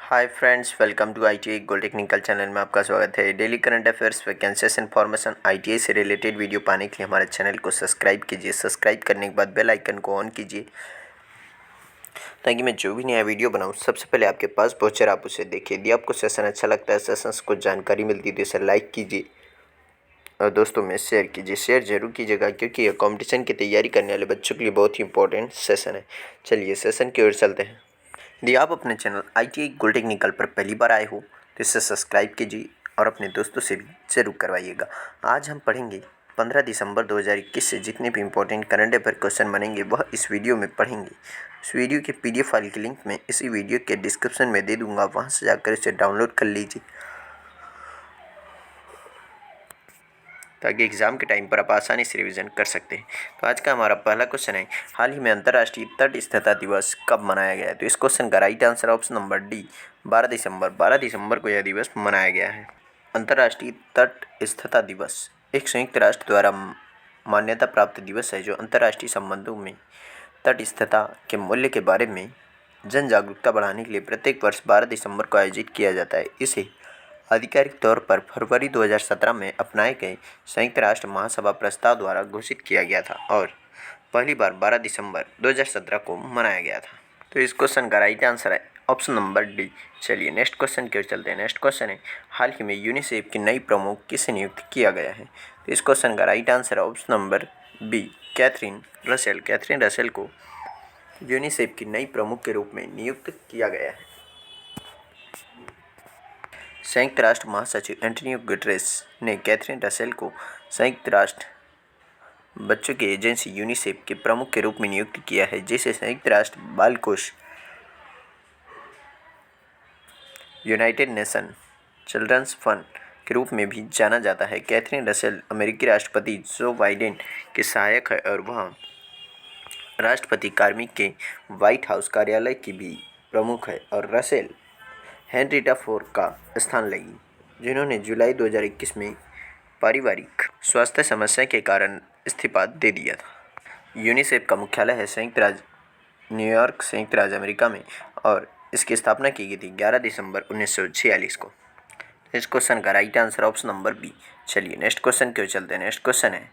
Hi friends, welcome to ITI gold technical channel में आपका स्वागत है। Daily current affairs, vacancies information, ITI से रिलेटेड वीडियो पाने के लिए हमारे चैनल को सब्सक्राइब कीजिए। सब्सक्राइब करने के बाद बेल आइकन को ऑन कीजिए ताकि मैं जो भी नया वीडियो बनाऊं सबसे पहले आपके पास पहुंचे और आप उसे देखिए। यदि आपको सेशन अच्छा लगता है, सेशन से कुछ जानकारी मिलती है तो इसे लाइक कीजिए और दोस्तों में शेयर कीजिए। शेयर जरूर कीजिएगा क्योंकि यह कॉम्पिटिशन की तैयारी करने वाले बच्चों के लिए बहुत ही इंपॉर्टेंट सेशन है। चलिए सेशन की ओर चलते हैं। यदि आप अपने चैनल आईटीआई गोल्ड टेक्निकल पर पहली बार आए हो तो इसे सब्सक्राइब कीजिए और अपने दोस्तों से भी जरूर करवाइएगा। आज हम पढ़ेंगे 15 दिसंबर 2021 से जितने भी इंपॉर्टेंट करंट अफेयर क्वेश्चन बनेंगे वह इस वीडियो में पढ़ेंगे। इस वीडियो के पीडीएफ फाइल की लिंक मैं इसी वीडियो के डिस्क्रिप्शन में दे दूंगा, वहां से जाकर इसे डाउनलोड कर लीजिए ताकि एग्जाम के टाइम पर आप आसानी से रिवीजन कर सकते हैं। तो आज का हमारा पहला क्वेश्चन है, हाल ही में अंतर्राष्ट्रीय तट स्थिरता दिवस कब मनाया गया है? तो इस क्वेश्चन का right answer option number D 12 दिसंबर। 12 दिसंबर को यह दिवस मनाया गया है। अंतर्राष्ट्रीय तट स्थिरता दिवस एक संयुक्त राष्ट्र द्वारा मान्यता प्राप्त दिवस है जो अंतर्राष्ट्रीय संबंधों में तट स्थिरता के मूल्य के बारे में जन जागरूकता बढ़ाने के लिए प्रत्येक वर्ष 12 दिसंबर को आयोजित किया जाता है। इसे आधिकारिक तौर पर फरवरी 2017 में अपनाए गए संयुक्त राष्ट्र महासभा प्रस्ताव द्वारा घोषित किया गया था और पहली बार 12 दिसंबर 2017 को मनाया गया था। तो इस क्वेश्चन का राइट आंसर है ऑप्शन नंबर डी। चलिए नेक्स्ट क्वेश्चन की ओर चलते हैं। नेक्स्ट क्वेश्चन है, हाल ही में यूनिसेफ की नई प्रमुख किसे नियुक्त किया गया है? तो इस क्वेश्चन का राइट आंसर है option number B, Catherine Russell. Catherine Russell को यूनिसेफ की नई प्रमुख के रूप में नियुक्त किया गया है। संयुक्त राष्ट्र महासचिव एंटोनियो गुटेरेस ने कैथरीन रसेल को संयुक्त राष्ट्र बच्चों की एजेंसी यूनिसेफ के प्रमुख के रूप में नियुक्त किया है, जिसे संयुक्त राष्ट्र बाल कोष यूनाइटेड नेशन चिल्ड्रंस फंड के रूप में भी जाना जाता है। कैथरीन रसेल अमेरिकी राष्ट्रपति जो बाइडेन के सहायक है और वह राष्ट्रपति कार्मिक के व्हाइट हाउस कार्यालय की भी प्रमुख है और रसेल हेनरिटा फोर का स्थान लेगी, जिन्होंने जुलाई 2021 में पारिवारिक स्वास्थ्य समस्या के कारण इस्तीफा दे दिया था। यूनिसेफ का मुख्यालय है संयुक्त राज्य न्यूयॉर्क, संयुक्त राज्य अमेरिका में और इसकी स्थापना की गई थी 11 दिसंबर 1946 को। इस क्वेश्चन का right answer option number B. चलिए नेक्स्ट क्वेश्चन की ओर चलते हैं। नेक्स्ट क्वेश्चन है,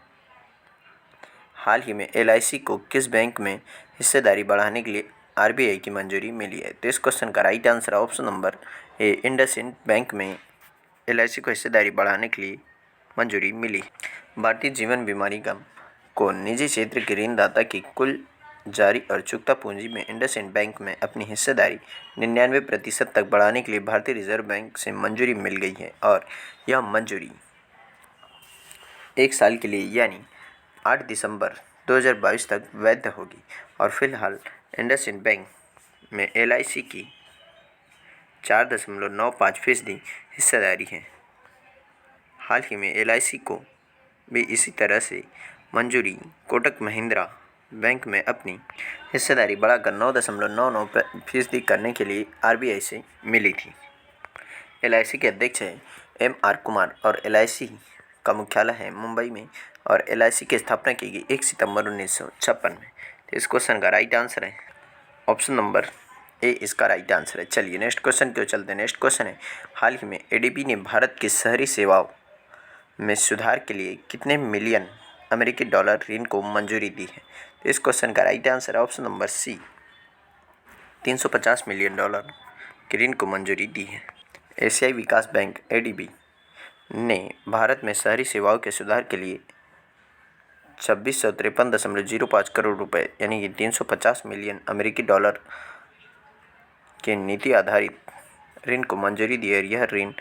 हाल ही में एलआईसी को किस बैंक में हिस्सेदारी बढ़ाने के लिए आरबीआई की मंजूरी मिली है? तो इस क्वेश्चन का राइट आंसर है option number A, IndusInd bank में एलआईसी को हिस्सेदारी बढ़ाने के लिए मंजूरी मिली। भारतीय जीवन बीमा निगम को निजी क्षेत्र के ऋणदाता की कुल जारी और चुकता पूंजी में इंडसइंड बैंक में अपनी हिस्सेदारी 99% तक बढ़ाने के लिए भारतीय रिजर्व बैंक से मंजूरी मिल गई है और यह मंजूरी 1 साल के लिए यानी 8 दिसंबर 2022 तक वैध होगी और फिलहाल इंडसइंड बैंक में एलआईसी की 4.95% हिस्सेदारी है। हाल ही में एलआईसी को भी इसी तरह से मंजूरी कोटक महिंद्रा बैंक में अपनी हिस्सेदारी बढ़ाकर 9.99% करने के लिए आरबीआई से मिली थी। एलआईसी के अध्यक्ष हैं एम.आर. कुमार और एलआईसी का मुख्यालय है मुंबई में और एलआईसी की स्थापना की गई 1 सितंबर 1956 में। तो इस क्वेश्चन का राइट आंसर है ऑप्शन नंबर ए, इसका राइट आंसर है। चलिए नेक्स्ट क्वेश्चन क्यों चलते हैं। नेक्स्ट क्वेश्चन है, हाल ही में एडीबी ने भारत की शहरी सेवाओं में सुधार के लिए कितने मिलियन अमेरिकी डॉलर ऋण को मंजूरी दी है? तो इस क्वेश्चन का राइट आंसर है option number C, 350 million dollar के ऋण को मंजूरी दी है। एशियाई विकास बैंक एडीबी ने भारत में शहरी सेवाओं के सुधार के लिए 2653.05 करोड़ रुपए यानी कि 350 मिलियन अमेरिकी डॉलर के नीति आधारित ऋण को मंजूरी दी है। यह ऋण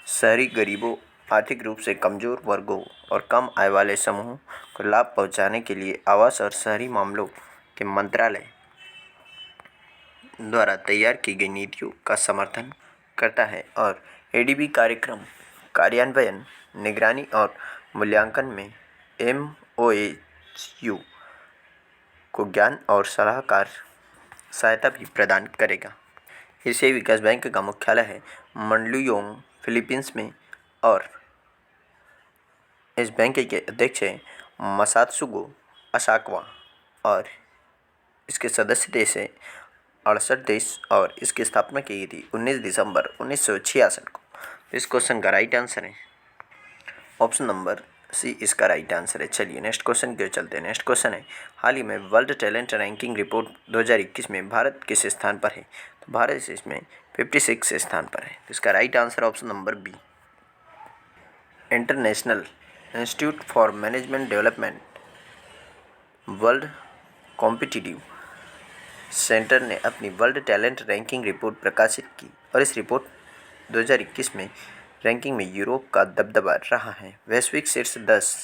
शहरी गरीबों, आर्थिक रूप से कमजोर वर्गों और कम आय वाले समूहों को लाभ पहुंचाने के लिए आवास और शहरी मामलों के मंत्रालय द्वारा तैयार की गई नीतियों का समर्थन करता है और एडीबी कार्यक्रम कार्यान्वयन, निगरानी और मूल्यांकन में एमओएचयू को ज्ञान और सलाहकार सहायता भी प्रदान करेगा। एशियाई विकास बैंक का मुख्यालय है मंडलुयोंग, फिलीपींस में और इस बैंक के अध्यक्ष हैं मसात्सुगो असाकावा और इसके सदस्य देश हैं 68 देश और इसकी स्थापना की गई थी 19 दिसंबर 1966 को। इस क्वेश्चन का राइट आंसर है ऑप्शन नंबर सी इसका राइट आंसर है। चलिए नेक्स्ट क्वेश्चन की ओर चलते हैं। नेक्स्ट क्वेश्चन है, हाल ही में वर्ल्ड टैलेंट रैंकिंग रिपोर्ट 2021 में भारत किस स्थान पर है? तो भारत इसमें 56 स्थान पर है। तो इसका right answer option number B. International institute for management development world competitive center ने अपनी वर्ल्ड टैलेंट रैंकिंग रिपोर्ट प्रकाशित की और इस रिपोर्ट 2021 में रैंकिंग में यूरोप का दबदबा रहा है। वैश्विक शीर्ष 10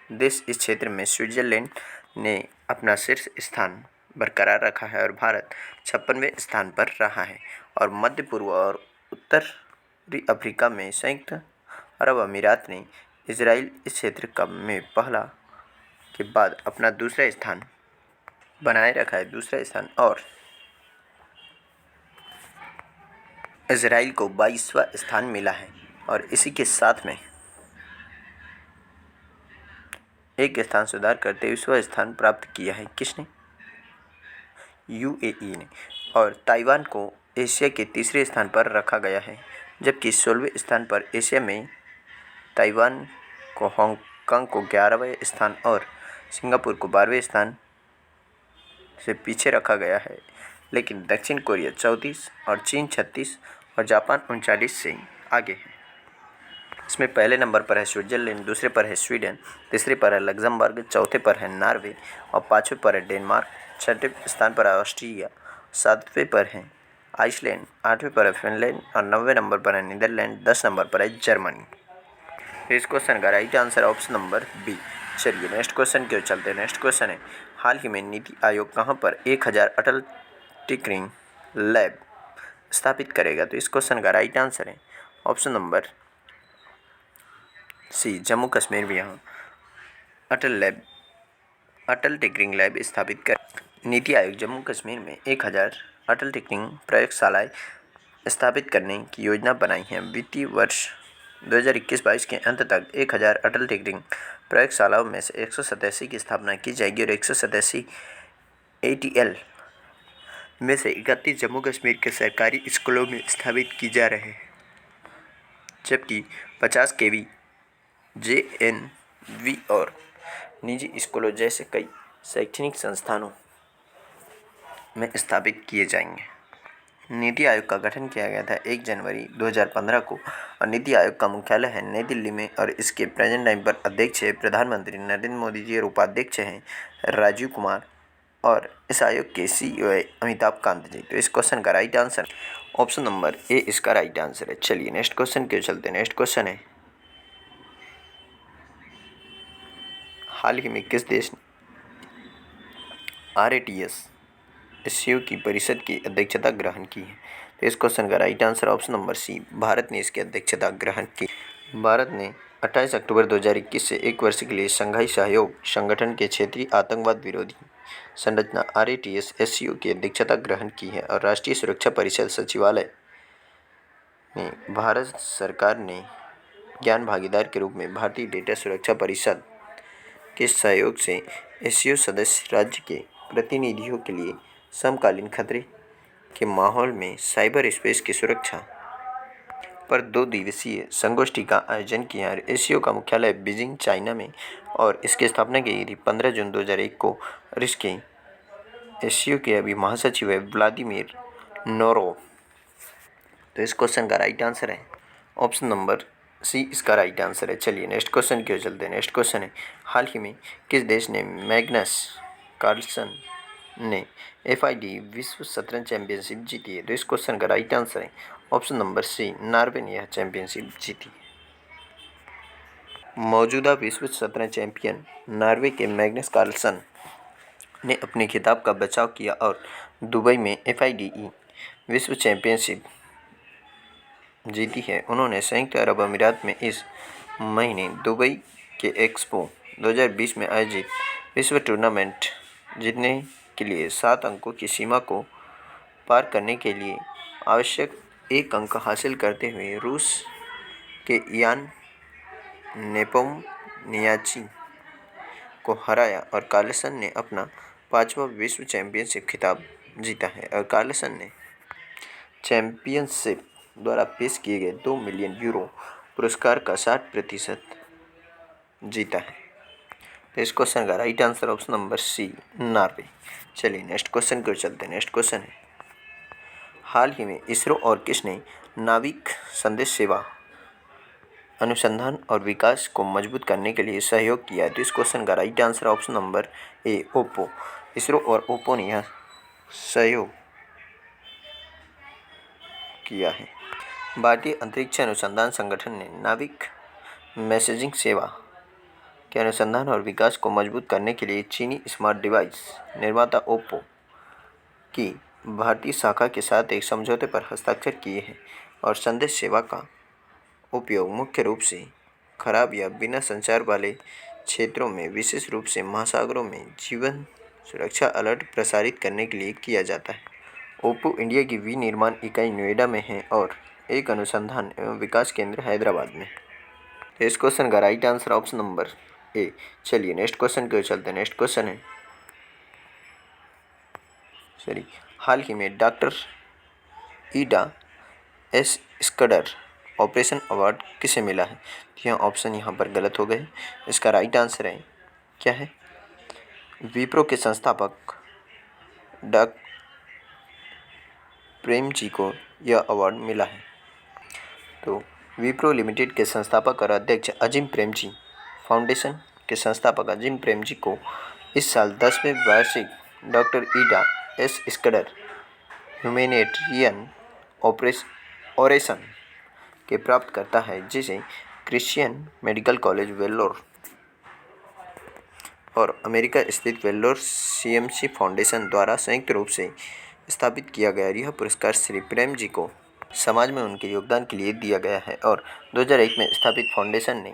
देश इस क्षेत्र में स्विट्जरलैंड ने अपना शीर्ष स्थान बरकरार रखा है और भारत 56वें स्थान पर रहा है। और मध्य पूर्व और उत्तरी अफ्रीका में संयुक्त अरब अमीरात ने इजराइल इस क्षेत्र का में पहला के बाद अपना दूसरा स्थान बनाए रखा है, दूसरा स्थान। और इजराइल को 22वां स्थान मिला है और इसी के साथ में एक स्थान सुधार कर 23वां स्थान प्राप्त किया है। किसने? यूएई ने। और ताइवान को एशिया के तीसरे स्थान पर रखा गया है, जबकि 16वें स्थान पर एशिया में ताइवान को, हांगकांग को 11वें स्थान और सिंगापुर को 12वें स्थान से पीछे रखा गया है। लेकिन दक्षिण कोरिया 34 और चीन 36 और जापान 39 से आगे है। इसमें पहले नंबर पर है स्विट्जरलैंड, दूसरे पर है स्वीडन, तीसरे पर है लग्जमबर्ग, चौथे पर है नॉर्वे और पाँचवें पर है डेनमार्क, छठे स्थान पर है ऑस्ट्रिया, सातवें पर है आइसलैंड, आठवें पर है फिनलैंड और 9वें नंबर पर है नीदरलैंड, 10 नंबर पर है जर्मनी। इस क्वेश्चन का right answer option number B. चलिए नेक्स्ट क्वेश्चन की ओर चलते हैं। नेक्स्ट क्वेश्चन है, हाल ही में नीति आयोग कहाँ पर 1000 अटल टिंकरिंग लैब स्थापित करेगा? तो इस क्वेश्चन का राइट आंसर है option number C, Jammu Kashmir में यहाँ अटल टिंकरिंग लैब स्थापित कर। नीति आयोग जम्मू कश्मीर में 1000 अटल टिंकरिंग प्रयोगशालाएं स्थापित करने की योजना बनाई है। वित्तीय वर्ष 2021-22 के अंत तक 1000 अटल टिंकरिंग प्रयोगशालाओं में से 187 की स्थापना की जाएगी और 187 ATL में से 31 जम्मू कश्मीर के सरकारी स्कूलों में स्थापित की जा रहे हैं, जबकि 50 KV JNV और निजी स्कूलों जैसे कई शैक्षणिक संस्थानों में स्थापित किए जाएंगे। नीति आयोग का गठन किया गया था 1 जनवरी 2015 को और नीति आयोग का मुख्यालय है नई दिल्ली में और इसके प्रेजेंट टाइम पर अध्यक्ष है प्रधानमंत्री नरेंद्र मोदी जी और उपाध्यक्ष हैं राजीव कुमार और इस आयोग के CEO है अमिताभ कांत जी। तो इस क्वेश्चन का right answer option number A इसका राइट आंसर है। चलिए नेक्स्ट क्वेश्चन के चलते हैं। नेक्स्ट क्वेश्चन है, हाल ही में किस देश ने RATS SCO की परिषद की अध्यक्षता ग्रहण की है? तो इस क्वेश्चन का right answer option number C, Bharat ने इसकी अध्यक्षता ग्रहण की। भारत ने 28 अक्टूबर 2021 से एक वर्ष के लिए शंघाई सहयोग संगठन के क्षेत्रीय आतंकवाद विरोधी संरचना RATS SCO की अध्यक्षता ग्रहण की है और राष्ट्रीय सुरक्षा परिषद सचिवालय में भारत सरकार ने ज्ञान भागीदार के रूप में भारतीय डेटा सुरक्षा परिषद के सहयोग से SCO सदस्य राज्य के प्रतिनिधियों के लिए समकालीन खतरे के माहौल में साइबर स्पेस की सुरक्षा पर 2 दिवसीय संगोष्ठी का आयोजन किया। SCO का मुख्यालय बीजिंग चाइना में और इसकी स्थापना की गई थी 15 जून 2001 को और इसके SCO के अभी महासचिव है व्लादिमीर नोरोव। तो इस क्वेश्चन का राइट आंसर है ऑप्शन नंबर सी इसका राइट आंसर है। चलिए नेक्स्ट क्वेश्चन की ओर चलते हैं। नेक्स्ट क्वेश्चन है, हाल ही में किस देश ने मैग्नस कार्लसन ने FID विश्व शतरंज चैंपियनशिप जीती है? तो इस क्वेश्चन का राइट आंसर है ऑप्शन नंबर सी, नॉर्वे ने यह चैंपियनशिप जीती। मौजूदा विश्व शतरंज चैंपियन नॉर्वे के मैग्नस कार्लसन ने अपने खिताब का बचाव किया और दुबई में FIDE विश्व चैंपियनशिप जीती है। उन्होंने संयुक्त अरब अमीरात में इस महीने दुबई के एक्सपो 2020 में आयोजित विश्व टूर्नामेंट जीतने के लिए 7 अंकों की सीमा को पार करने के लिए आवश्यक 1 अंक हासिल करते हुए रूस के यान नेपोनियाची को हराया और कार्लसन ने अपना 5वां विश्व चैंपियनशिप खिताब जीता है और कार्लसन ने चैंपियनशिप द्वारा पेश किए गए 2 मिलियन यूरो पुरस्कार का 60% जीता है। तो इस क्वेश्चन का right answer option number C, Norway. चलिए नेक्स्ट क्वेश्चन को चलते हैं। नेक्स्ट क्वेश्चन है, हाल ही में इसरो और किसने नाविक संदेश सेवा अनुसंधान और विकास को मजबूत करने के लिए सहयोग किया है? तो इस क्वेश्चन का right answer option number A, Oppo. ISRO और ओप्पो ने यह सहयोग किया है। भारतीय अंतरिक्ष अनुसंधान संगठन ने नाविक मैसेजिंग सेवा के अनुसंधान और विकास को मजबूत करने के लिए चीनी स्मार्ट डिवाइस निर्माता ओप्पो की भारतीय शाखा के साथ एक समझौते पर हस्ताक्षर किए हैं और संदेश सेवा का उपयोग मुख्य रूप से खराब या बिना संचार वाले क्षेत्रों में, विशेष रूप से महासागरों में जीवन सुरक्षा अलर्ट प्रसारित करने के लिए किया जाता है। ओप्पो इंडिया की विनिर्माण इकाई नोएडा में है और एक अनुसंधान एवं विकास केंद्र हैदराबाद में। तो इस क्वेश्चन का right answer option number A. चलिए नेक्स्ट क्वेश्चन को चलते हैं। नेक्स्ट क्वेश्चन है, हाल ही में doctor Ida S Scudder oration award किसे मिला है? तो यह ऑप्शन यहाँ पर गलत हो गए। इसका राइट आंसर है, क्या है, विप्रो के संस्थापक डॉ प्रेम जी को यह अवार्ड मिला है। तो विप्रो लिमिटेड के संस्थापक और अध्यक्ष अजिम प्रेमजी, फाउंडेशन के संस्थापक अजिम प्रेमजी को इस साल 10वें वार्षिक doctor Ida S Scudder humanitarian oration के प्राप्त करता है, जिसे क्रिश्चियन मेडिकल कॉलेज वेल्लोर और अमेरिका स्थित वेल्लोर सीएमसी फाउंडेशन द्वारा संयुक्त रूप से स्थापित किया गया। यह पुरस्कार श्री प्रेम जी को समाज में उनके योगदान के लिए दिया गया है और 2001 में स्थापित फाउंडेशन ने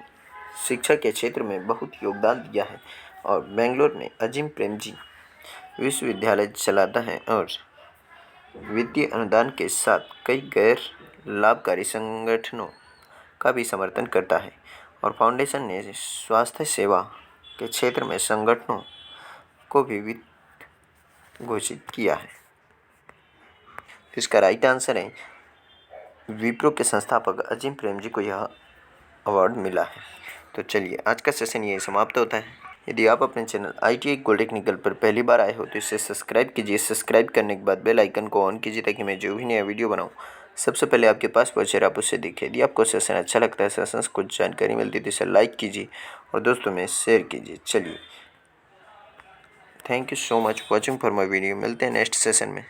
शिक्षा के क्षेत्र में बहुत योगदान दिया है और बेंगलोर में अजिम प्रेमजी विश्वविद्यालय चलाता है और वित्तीय अनुदान के साथ कई गैर लाभकारी संगठनों का भी समर्थन करता है और फाउंडेशन ने स्वास्थ्य सेवा के क्षेत्र में संगठनों को भी वित्त घोषित किया है। इसका राइट आंसर है, विप्रो के संस्थापक अजिम प्रेमजी को यह अवार्ड मिला है। तो चलिए आज का सेशन यही समाप्त होता है। यदि आप अपने चैनल ITI गोल्ड टेक्निकल पर पहली बार आए हो तो इसे सब्सक्राइब कीजिए। सब्सक्राइब करने के बाद बेल आइकन को ऑन कीजिए ताकि मैं जो भी नया वीडियो बनाऊं सबसे पहले आपके पास पहुंचे और आप उससे देखिए। यदि आपको सेशन अच्छा लगता है, सेशन से कुछ जानकारी मिलती है तो इसे लाइक कीजिए और दोस्तों में शेयर कीजिए। चलिए, thank you so much watching for my video. मिलते हैं नेक्स्ट सेशन में।